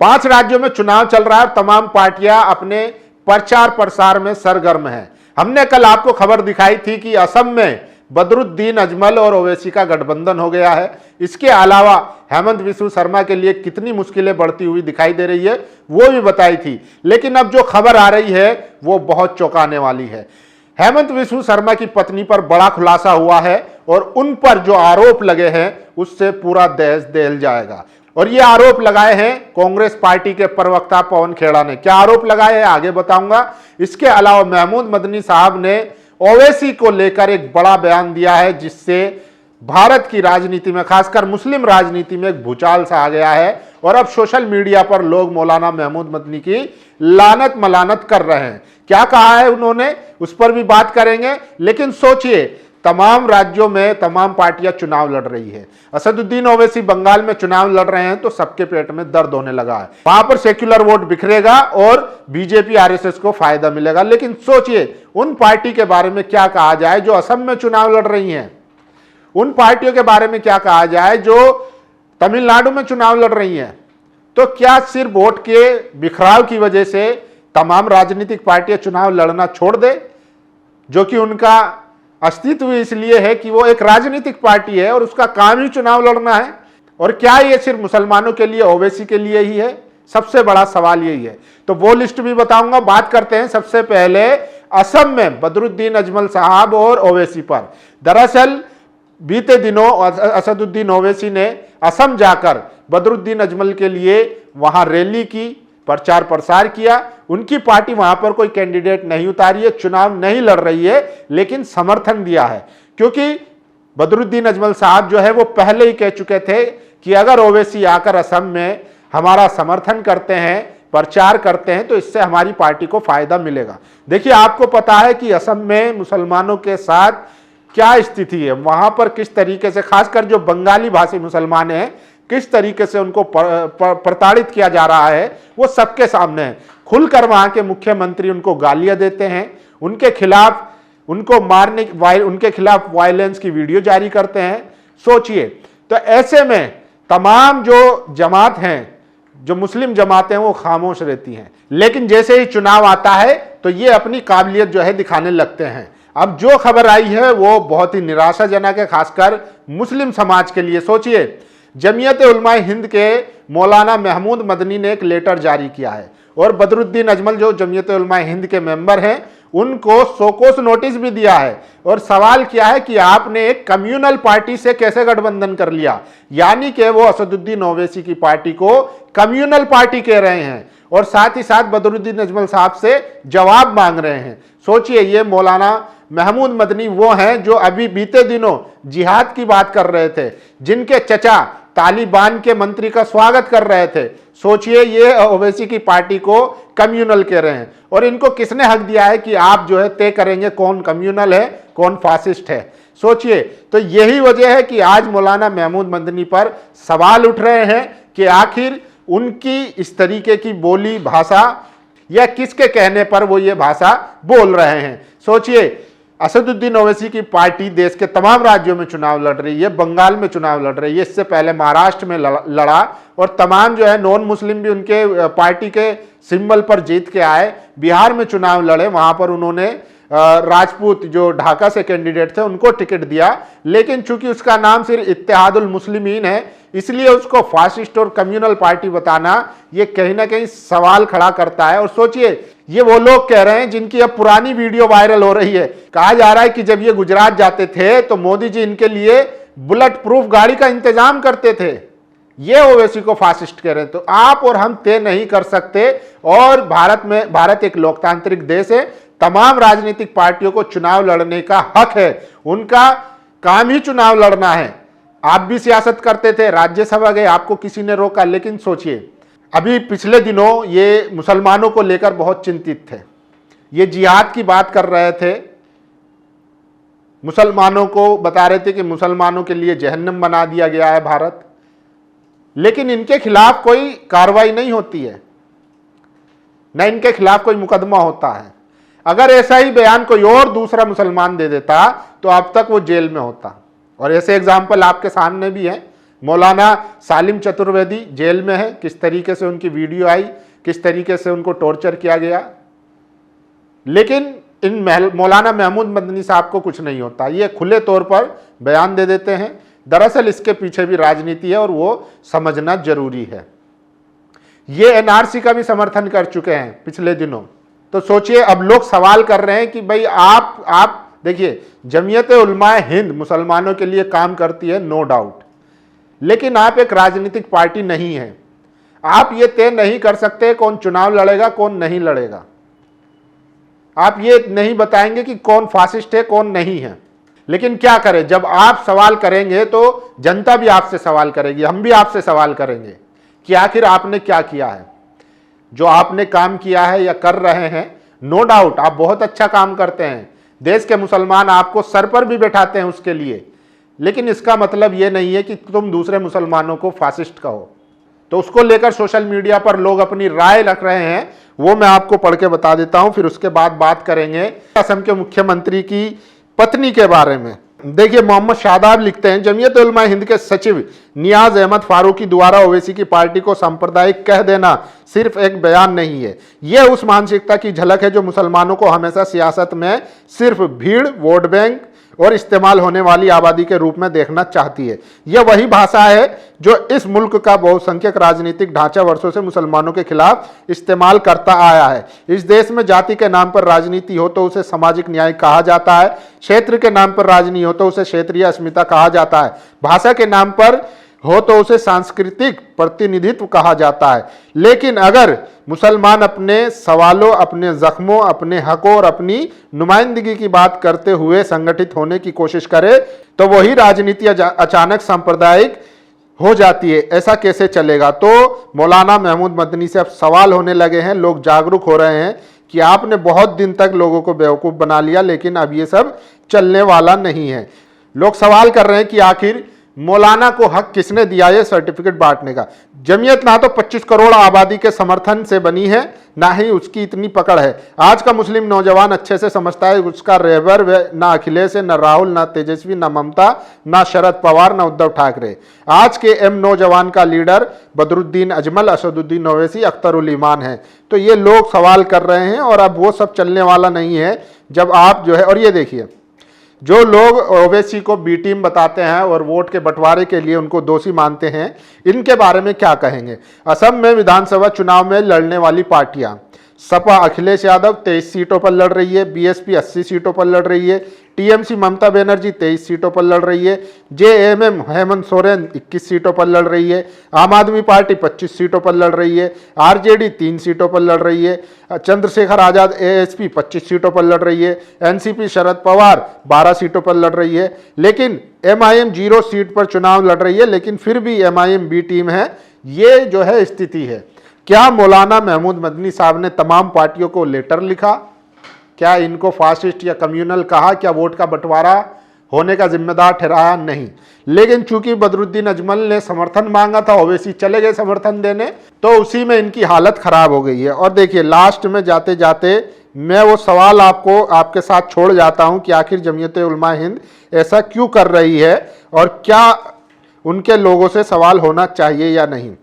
5 राज्यों में चुनाव चल रहा है, तमाम पार्टियां अपने प्रचार प्रसार में सरगर्म हैं। हमने कल आपको खबर दिखाई थी कि असम में बदरुद्दीन अजमल और ओवैसी का गठबंधन हो गया है। इसके अलावा हेमंत बिस्व शर्मा के लिए कितनी मुश्किलें बढ़ती हुई दिखाई दे रही है वो भी बताई थी। लेकिन अब जो खबर आ रही है वो बहुत चौंकाने वाली है। हेमंत बिस्व शर्मा की पत्नी पर बड़ा खुलासा हुआ है और उन पर जो आरोप लगे हैं उससे पूरा देश दहल जाएगा। और ये आरोप लगाए हैं कांग्रेस पार्टी के प्रवक्ता पवन खेड़ा ने। क्या आरोप लगाए हैं आगे बताऊंगा। इसके अलावा महमूद मदनी साहब ने ओवैसी को लेकर एक बड़ा बयान दिया है, जिससे भारत की राजनीति में, खासकर मुस्लिम राजनीति में एक भूचाल सा आ गया है। और अब सोशल मीडिया पर लोग मौलाना महमूद मदनी की लानत मलानत कर रहे हैं। क्या कहा है उन्होंने, उस पर भी बात करेंगे। लेकिन सोचिए, तमाम राज्यों में तमाम पार्टियां चुनाव लड़ रही है। असदुद्दीन ओवैसी बंगाल में चुनाव लड़ रहे हैं तो सबके पेट में दर्द होने लगा है। वहां पर सेक्युलर वोट बिखरेगा और बीजेपी आरएसएस को फायदा मिलेगा। लेकिन सोचिए, उन पार्टी के बारे में क्या कहा जाए जो असम में चुनाव लड़ रही हैं, उन पार्टियों के बारे में क्या कहा जाए जो तमिलनाडु में चुनाव लड़ रही हैं। तो क्या सिर्फ वोट के बिखराव की वजह से तमाम राजनीतिक पार्टियां चुनाव लड़ना छोड़ दे, जो कि उनका अस्तित्व इसलिए है कि वो एक राजनीतिक पार्टी है और उसका काम ही चुनाव लड़ना है। और क्या ये सिर्फ मुसलमानों के लिए, ओवैसी के लिए ही है? सबसे बड़ा सवाल यही है। तो वो लिस्ट भी बताऊंगा। बात करते हैं सबसे पहले असम में बदरुद्दीन अजमल साहब और ओवैसी पर। दरअसल बीते दिनों असदुद्दीन ओवैसी ने असम जाकर बदरुद्दीन अजमल के लिए वहां रैली की, प्रचार प्रसार किया। उनकी पार्टी वहां पर कोई कैंडिडेट नहीं उतारी है, चुनाव नहीं लड़ रही है, लेकिन समर्थन दिया है। क्योंकि बदरुद्दीन अजमल साहब जो है वो पहले ही कह चुके थे कि अगर ओवैसी आकर असम में हमारा समर्थन करते हैं, प्रचार करते हैं, तो इससे हमारी पार्टी को फायदा मिलेगा। देखिए, आपको पता है कि असम में मुसलमानों के साथ क्या स्थिति है, वहां पर किस तरीके से, खासकर जो बंगाली भाषी मुसलमान हैं, किस तरीके से उनको प्रताड़ित किया जा रहा है, वो सबके सामने है। खुलकर वहां के मुख्यमंत्री उनको गालियां देते हैं, उनके खिलाफ, उनको मारने, उनके खिलाफ वायलेंस की वीडियो जारी करते हैं। सोचिए, तो ऐसे में तमाम जो जमात हैं, जो मुस्लिम जमातें हैं, वो खामोश रहती हैं। लेकिन जैसे ही चुनाव आता है तो ये अपनी काबिलियत जो है दिखाने लगते हैं। अब जो खबर आई है वो बहुत ही निराशाजनक है, खासकर मुस्लिम समाज के लिए। सोचिए, जमीयत उलमाए हिंद के मौलाना महमूद मदनी ने एक लेटर जारी किया है और बदरुद्दीन अजमल जो जमीयत उलमाए हिंद के मेंबर हैं उनको शोकॉज नोटिस भी दिया है। और सवाल किया है कि आपने एक कम्युनल पार्टी से कैसे गठबंधन कर लिया, यानी कि वो असदुद्दीन ओवैसी की पार्टी को कम्युनल पार्टी कह रहे हैं और साथ ही साथ बदरुद्दीन अजमल साहब से जवाब मांग रहे हैं। सोचिए, ये मौलाना महमूद मदनी वो हैं जो अभी बीते दिनों जिहाद की बात कर रहे थे, जिनके चचा तालिबान के मंत्री का स्वागत कर रहे थे। सोचिए, ये ओवैसी की पार्टी को कम्युनल कह रहे हैं। और इनको किसने हक दिया है कि आप जो है तय करेंगे कौन कम्युनल है, कौन फासिस्ट है? सोचिए, तो यही वजह है कि आज मौलाना महमूद मदनी पर सवाल उठ रहे हैं कि आखिर उनकी इस तरीके की बोली भाषा या किसके कहने पर वो ये भाषा बोल रहे हैं। सोचिए, असदुद्दीन ओवैसी की पार्टी देश के तमाम राज्यों में चुनाव लड़ रही है, बंगाल में चुनाव लड़ रही है, इससे पहले महाराष्ट्र में लड़ा और तमाम जो है नॉन मुस्लिम भी उनके पार्टी के सिंबल पर जीत के आए। बिहार में चुनाव लड़े, वहां पर उन्होंने राजपूत जो ढाका से कैंडिडेट थे उनको टिकट दिया, लेकिन चूंकि उसका नाम सिर्फ इत्तेहादुल मुस्लिमीन है इसलिए उसको फासिस्ट और कम्युनल पार्टी बताना ये कहीं ना कहीं सवाल खड़ा करता है। और सोचिए, ये वो लोग कह रहे हैं जिनकी अब पुरानी वीडियो वायरल हो रही है। कहा जा रहा है कि जब ये गुजरात जाते थे तो मोदी जी इनके लिए बुलेट प्रूफ गाड़ी का इंतजाम करते थे। ये ओवैसी को फासिस्ट कह रहे हैं। तो आप और हम तय नहीं कर सकते। और भारत एक लोकतांत्रिक देश है, तमाम राजनीतिक पार्टियों को चुनाव लड़ने का हक है, उनका काम ही चुनाव लड़ना है। आप भी सियासत करते थे, राज्यसभा गए, आपको किसी ने रोका। लेकिन सोचिए, अभी पिछले दिनों ये मुसलमानों को लेकर बहुत चिंतित थे, ये जिहाद की बात कर रहे थे, मुसलमानों को बता रहे थे कि मुसलमानों के लिए जहन्नम बना दिया गया है भारत। लेकिन इनके खिलाफ कोई कार्रवाई नहीं होती है, न इनके खिलाफ कोई मुकदमा होता है। अगर ऐसा ही बयान कोई और दूसरा मुसलमान दे देता तो अब तक वो जेल में होता। और ऐसे एग्जाम्पल आपके सामने भी हैं। मौलाना सालिम चतुर्वेदी जेल में है, किस तरीके से उनकी वीडियो आई, किस तरीके से उनको टॉर्चर किया गया। लेकिन इन मौलाना महमूद मदनी साहब को कुछ नहीं होता, ये खुले तौर पर बयान दे देते हैं। दरअसल इसके पीछे भी राजनीति है और वो समझना जरूरी है। ये एनआरसी का भी समर्थन कर चुके हैं पिछले दिनों। तो सोचिए, अब लोग सवाल कर रहे हैं कि भाई आप देखिए, जमीयत उलमाए हिंद मुसलमानों के लिए काम करती है, नो डाउट, लेकिन आप एक राजनीतिक पार्टी नहीं है। आप ये तय नहीं कर सकते कौन चुनाव लड़ेगा कौन नहीं लड़ेगा। आप ये नहीं बताएंगे कि कौन फासिस्ट है कौन नहीं है। लेकिन क्या करें, जब आप सवाल करेंगे तो जनता भी आपसे सवाल करेगी, हम भी आपसे सवाल करेंगे कि आखिर आपने क्या किया है। जो आपने काम किया है या कर रहे हैं, नो डाउट आप बहुत अच्छा काम करते हैं, देश के मुसलमान आपको सर पर भी बैठाते हैं उसके लिए, लेकिन इसका मतलब ये नहीं है कि तुम दूसरे मुसलमानों को फासिस्ट कहो। तो उसको लेकर सोशल मीडिया पर लोग अपनी राय रख रहे हैं, वो मैं आपको पढ़ के बता देता हूं, फिर उसके बाद बात करेंगे असम के मुख्यमंत्री की पत्नी के बारे में। देखिए, मोहम्मद शादाब लिखते हैं, जमीयत उलमा हिंद के सचिव नियाज अहमद फारूकी द्वारा ओवैसी की पार्टी को सांप्रदायिक कह देना सिर्फ एक बयान नहीं है, यह उस मानसिकता की झलक है जो मुसलमानों को हमेशा सियासत में सिर्फ भीड़, वोट बैंक और इस्तेमाल होने वाली आबादी के रूप में देखना चाहती है। यह वही भाषा है जो इस मुल्क का बहुसंख्यक राजनीतिक ढांचा वर्षों से मुसलमानों के खिलाफ इस्तेमाल करता आया है। इस देश में जाति के नाम पर राजनीति हो तो उसे सामाजिक न्याय कहा जाता है, क्षेत्र के नाम पर राजनीति हो तो उसे क्षेत्रीय अस्मिता कहा जाता है, भाषा के नाम पर हो तो उसे सांस्कृतिक प्रतिनिधित्व कहा जाता है। लेकिन अगर मुसलमान अपने सवालों, अपने जख्मों, अपने हकों और अपनी नुमाइंदगी की बात करते हुए संगठित होने की कोशिश करे तो वही राजनीति अचानक सांप्रदायिक हो जाती है। ऐसा कैसे चलेगा? तो मौलाना महमूद मदनी से अब सवाल होने लगे हैं, लोग जागरूक हो रहे हैं कि आपने बहुत दिन तक लोगों को बेवकूफ़ बना लिया, लेकिन अब ये सब चलने वाला नहीं है। लोग सवाल कर रहे हैं कि आखिर मौलाना को हक किसने दिया ये सर्टिफिकेट बांटने का। जमीयत ना तो 25 करोड़ आबादी के समर्थन से बनी है, ना ही उसकी इतनी पकड़ है। आज का मुस्लिम नौजवान अच्छे से समझता है उसका रहबर ना अखिलेश है, ना राहुल, ना तेजस्वी, ना ममता, ना शरद पवार, ना उद्धव ठाकरे। आज के एम नौजवान का लीडर बदरुद्दीन अजमल, असदुद्दीन ओवैसी, अख्तरुल ईमान है। तो ये लोग सवाल कर रहे हैं और अब वो सब चलने वाला नहीं है जब आप जो है। और ये देखिए, जो लोग ओवैसी को बी टीम बताते हैं और वोट के बंटवारे के लिए उनको दोषी मानते हैं, इनके बारे में क्या कहेंगे? असम में विधानसभा चुनाव में लड़ने वाली पार्टियां, सपा अखिलेश यादव 23 सीटों पर लड़ रही है, बीएसपी 80 सीटों पर लड़ रही है, टीएमसी ममता बनर्जी 23 सीटों पर लड़ रही है, जेएमएम हेमंत सोरेन 21 सीटों पर लड़ रही है, आम आदमी पार्टी 25 सीटों पर लड़ रही है, आरजेडी 3 सीटों पर लड़ रही है, चंद्रशेखर आजाद एएसपी 25 सीटों पर लड़ रही है, एनसीपी शरद पवार 12 सीटों पर लड़ रही है, लेकिन एमआईएम 0 सीट पर चुनाव लड़ रही है, लेकिन फिर भी एमआईएम बी टीम है। ये जो है स्थिति है। क्या मौलाना महमूद मदनी साहब ने तमाम पार्टियों को लेटर लिखा? क्या इनको फासिस्ट या कम्युनल कहा? क्या वोट का बंटवारा होने का जिम्मेदार ठहराया? नहीं। लेकिन चूंकि बदरुद्दीन अजमल ने समर्थन मांगा था, ओवैसी चले गए समर्थन देने, तो उसी में इनकी हालत खराब हो गई है। और देखिए, लास्ट में जाते जाते मैं वो सवाल आपके साथ छोड़ जाता हूं कि आखिर जमीयत उलमा हिंद ऐसा क्यों कर रही है और क्या उनके लोगों से सवाल होना चाहिए या नहीं।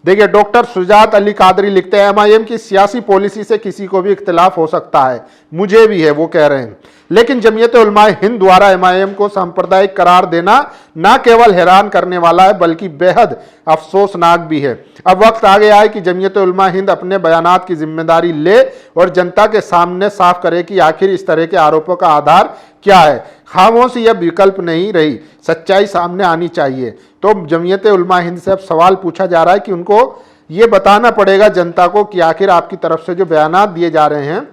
देखिए, डॉक्टर सुजात अली कादरी लिखते हैं, एमआईएम की सियासी पॉलिसी से किसी को भी इख्तिलाफ हो सकता है, मुझे भी है, वो कह रहे हैं, लेकिन जमीयत उलमा हिंद द्वारा एमआईएम को सांप्रदायिक करार देना न केवल हैरान करने वाला है बल्कि बेहद अफसोसनाक भी है। अब वक्त आ गया है कि जमीयत उलमा हिंद अपने बयानात की जिम्मेदारी ले और जनता के सामने साफ करे कि आखिर इस तरह के आरोपों का आधार क्या है। खामोशी यह विकल्प नहीं रही, सच्चाई सामने आनी चाहिए। तो जमीयत उलमा हिंद से अब सवाल पूछा जा रहा है कि उनको ये बताना पड़ेगा जनता को कि आखिर आपकी तरफ से जो बयानात दिए जा रहे हैं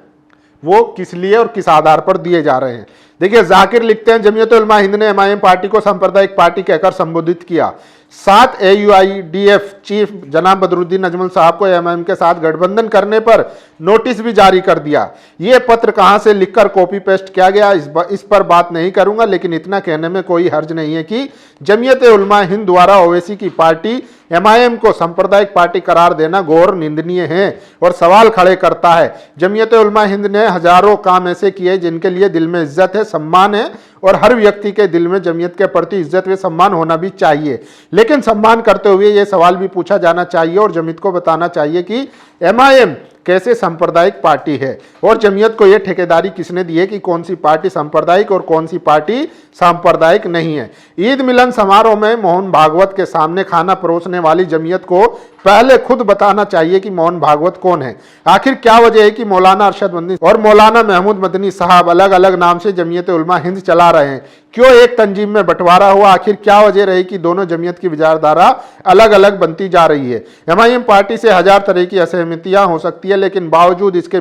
वो किस लिए और किस आधार पर दिए जा रहे हैं। देखिए, जाकिर लिखते हैं, जमीयत उलमा हिंद ने एमआईएम पार्टी को सांप्रदायिक पार्टी कहकर संबोधित किया। 7 AUIDF चीफ जनाब बदरुद्दीन अजमल साहब को एमआईएम के साथ गठबंधन करने पर नोटिस भी जारी कर दिया। ये पत्र कहां से लिखकर कॉपी पेस्ट किया गया इस पर बात नहीं करूंगा, लेकिन इतना कहने में कोई हर्ज नहीं है कि जमीयत उलमा हिंद द्वारा ओवैसी की पार्टी एमआईएम को सांप्रदायिक पार्टी करार देना घोर निंदनीय है और सवाल खड़े करता है। जमीयत उलमा हिंद ने हजारों काम ऐसे किए जिनके लिए दिल में इज्जत है, सम्मान है और हर व्यक्ति के दिल में जमीयत के प्रति इज्जत व सम्मान होना भी चाहिए। लेकिन सम्मान करते हुए ये सवाल भी पूछा जाना चाहिए और जमीयत को बताना चाहिए कि एमआईएम कैसे सांप्रदायिक पार्टी है और जमीयत को यह ठेकेदारी किसने दी है कि कौन सी पार्टी सांप्रदायिक और कौन सी पार्टी सांप्रदायिक नहीं है। ईद मिलन समारोह में मोहन भागवत के सामने खाना परोसने वाली जमीयत को पहले खुद बताना चाहिए कि मोहन भागवत कौन है। आखिर क्या वजह है कि मौलाना अरशद मदनी और मौलाना महमूद मदनी साहब अलग अलग नाम से जमीयत उलमा हिंद चला रहे हैं? क्यों एक तंजीम में बंटवारा हुआ? आखिर क्या वजह रही कि दोनों जमीयत की विचारधारा अलग अलग बनती जा रही है? एमआईएम पार्टी से हजार तरह की असहमतियां हो सकती है, लेकिन बावजूद इसके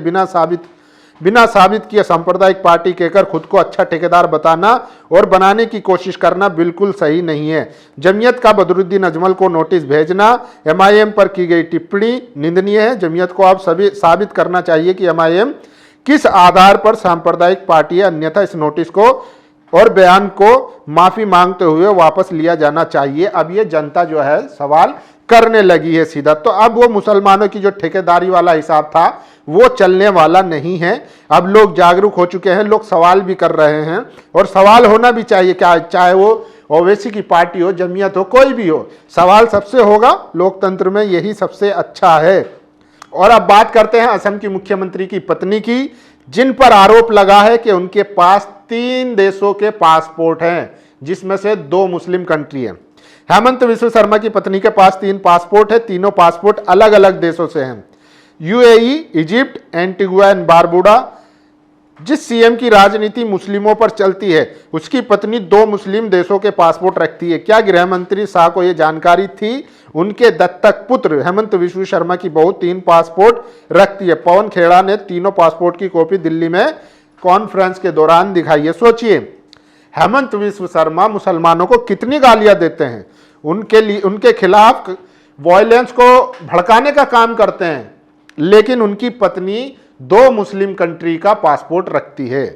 बिना साबित किए सांप्रदायिक पार्टी कहकर खुद को अच्छा ठेकेदार बताना और बनाने की कोशिश करना बिल्कुल सही नहीं है। जमीयत का बदरुद्दीन अजमल को नोटिस भेजना एमआईएम पर की गई टिप्पणी निंदनीय है। जमीयत को अब सभी साबित करना चाहिए कि एमआईएम किस आधार पर सांप्रदायिक पार्टी है, अन्यथा इस नोटिस को और बयान को माफी मांगते हुए वापस लिया जाना चाहिए। अब ये जनता जो है सवाल करने लगी है सीधा। तो अब वो मुसलमानों की जो ठेकेदारी वाला हिसाब था वो चलने वाला नहीं है। अब लोग जागरूक हो चुके हैं, लोग सवाल भी कर रहे हैं और सवाल होना भी चाहिए, क्या चाहे वो ओवैसी की पार्टी हो, जमीयत हो, कोई भी हो, सवाल सबसे होगा। लोकतंत्र में यही सबसे अच्छा है। और अब बात करते हैं असम की मुख्यमंत्री की पत्नी की, जिन पर आरोप लगा है कि उनके पास 3 देशों के पासपोर्ट हैं, जिसमें से 2 मुस्लिम कंट्री हैं। हेमंत विश्व शर्मा की पत्नी के पास 3 पासपोर्ट है, तीनों पासपोर्ट अलग अलग देशों से हैं। UAE, Egypt, Antigua and Barbuda. जिस सीएम की राजनीति मुस्लिमों पर चलती है उसकी पत्नी 2 मुस्लिम देशों के पासपोर्ट रखती है। क्या गृह मंत्री शाह को यह जानकारी थी? उनके दत्तक पुत्र हेमंत विश्व शर्मा की बहू 3 पासपोर्ट रखती है। पवन खेड़ा ने तीनों पासपोर्ट की कॉपी दिल्ली में कॉन्फ्रेंस के दौरान दिखाई है। सोचिए, हेमंत विश्व शर्मा मुसलमानों को कितनी गालियां देते हैं, उनके खिलाफ वायलेंस को भड़काने का काम करते हैं, लेकिन उनकी पत्नी 2 मुस्लिम कंट्री का पासपोर्ट रखती है।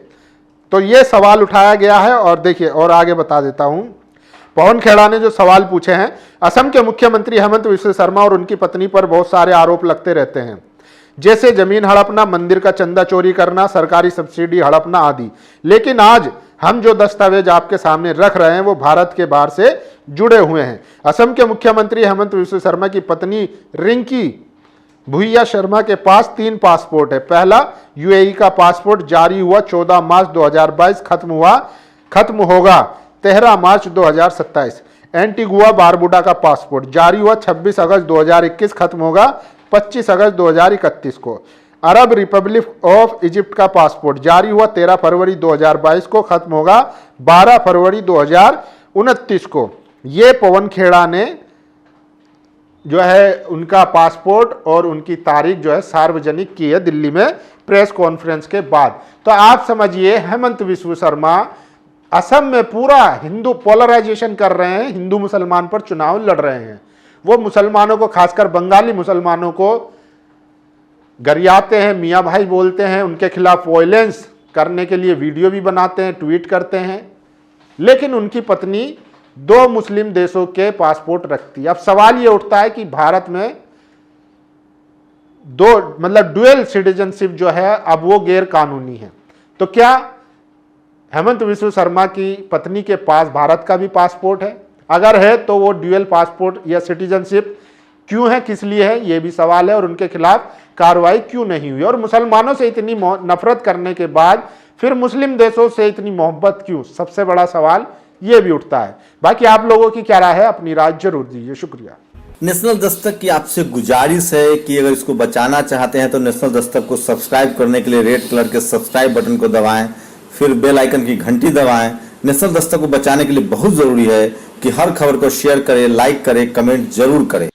तो यह सवाल उठाया गया है। और देखिए, और आगे बता देता हूं, पवन खेड़ा ने जो सवाल पूछे हैं, असम के मुख्यमंत्री हेमंत विश्व शर्मा और उनकी पत्नी पर बहुत सारे आरोप लगते रहते हैं, जैसे जमीन हड़पना, मंदिर का चंदा चोरी करना, सरकारी सब्सिडी हड़पना आदि। लेकिन आज हम जो दस्तावेज आपके सामने रख रहे हैं वो भारत के बाहर से जुड़े हुए हैं। असम के मुख्यमंत्री हेमंत विश्व शर्मा की पत्नी रिंकी भुइया शर्मा के पास 3 पासपोर्ट है। पहला यूएई का पासपोर्ट जारी हुआ 14 मार्च 2022, खत्म होगा 13 मार्च 2027। एंटीगुआ बारबुडा का पासपोर्ट जारी हुआ 26 अगस्त 2021, खत्म होगा 25 अगस्त 2031 को। अरब रिपब्लिक ऑफ इजिप्ट का पासपोर्ट जारी हुआ 13 फरवरी 2022 को, खत्म होगा 12 फरवरी 2029 को। ये पवन खेड़ा ने जो है उनका पासपोर्ट और उनकी तारीख जो है सार्वजनिक की है दिल्ली में प्रेस कॉन्फ्रेंस के बाद। तो आप समझिए, हेमंत विश्व शर्मा असम में पूरा हिंदू पोलराइजेशन कर रहे हैं, हिंदू मुसलमान पर चुनाव लड़ रहे हैं। वो मुसलमानों को, खासकर बंगाली मुसलमानों को गरियाते हैं, मियाँ भाई बोलते हैं, उनके खिलाफ वायलेंस करने के लिए वीडियो भी बनाते हैं, ट्वीट करते हैं। लेकिन उनकी पत्नी 2 मुस्लिम देशों के पासपोर्ट रखती है। अब सवाल ये उठता है कि भारत में डुअल सिटीजनशिप जो है अब वो गैर कानूनी है। तो क्या हेमंत विश्व शर्मा की पत्नी के पास भारत का भी पासपोर्ट है? अगर है तो वो ड्यूअल पासपोर्ट या सिटीजनशिप क्यों है, किस लिए है, ये भी सवाल है। और उनके खिलाफ कार्रवाई क्यों नहीं हुई? और मुसलमानों से इतनी नफरत करने के बाद फिर मुस्लिम देशों से इतनी मोहब्बत क्यों? सबसे बड़ा सवाल ये भी उठता है। बाकी आप लोगों की क्या राय है, अपनी राय जरूर दीजिए। शुक्रिया। नेशनल दस्तक की आपसे गुजारिश है कि अगर इसको बचाना चाहते हैं तो नेशनल दस्तक को सब्सक्राइब करने के लिए रेड कलर के सब्सक्राइब बटन को दबाएं, फिर बेल आइकन की घंटी दबाएं। नेशनल दस्तक को बचाने के लिए बहुत जरूरी है कि हर खबर को शेयर करें, लाइक करें, कमेंट जरूर करें।